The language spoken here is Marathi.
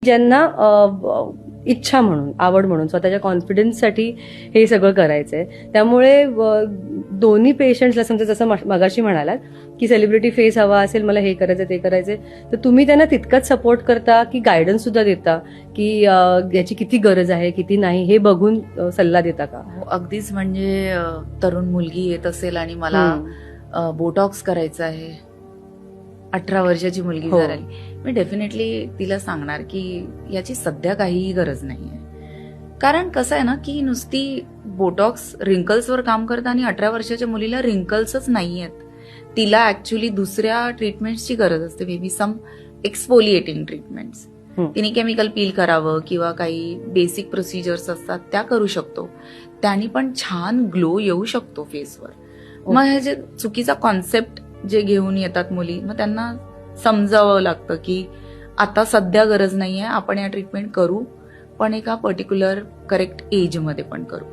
ज्यांना इच्छा म्हणून, आवड म्हणून, स्वतःच्या कॉन्फिडन्ससाठी हे सगळं करायचंय. त्यामुळे दोन्ही पेशंट्सला समजा जसं मगाशी म्हणालात की सेलिब्रिटी फेस हवा असेल, मला हे करायचं ते करायचंय, तर तुम्ही त्यांना तितकंच सपोर्ट करता की गायडन्स सुद्धा देता की याची किती गरज आहे किती नाही हे बघून सल्ला देता का? अगदीच. म्हणजे तरुण मुलगी येत असेल आणि मला बोटॉक्स करायचं आहे, 18 वर्षाची मुलगी हो. जर आली, मी डेफिनेटली तिला सांगणार की याची सध्या काहीही गरज नाहीये. कारण कसं आहे ना की नुसती बोटॉक्स रिंकल्सवर काम करतं आणि 18 वर्षाच्या मुलीला रिंकल्सच नाहीयेत. तिला ऍक्च्युली दुसऱ्या ट्रीटमेंट्सची गरज असते, maybe some exfoliating treatments. तिने केमिकल पील करावं किंवा काही बेसिक प्रोसिजर्स असतात त्या करू शकतो. त्यांनी पण छान ग्लो येऊ शकतो फेसवर. मग हे जे चुकीचा कॉन्सेप्ट जे घेऊन येतात मुली, मग त्यांना समजावं लागतं की आता सध्या गरज नाहीये, आपण या ट्रीटमेंट करू, पण एका पर्टिक्युलर करेक्ट एजमध्ये पण करू.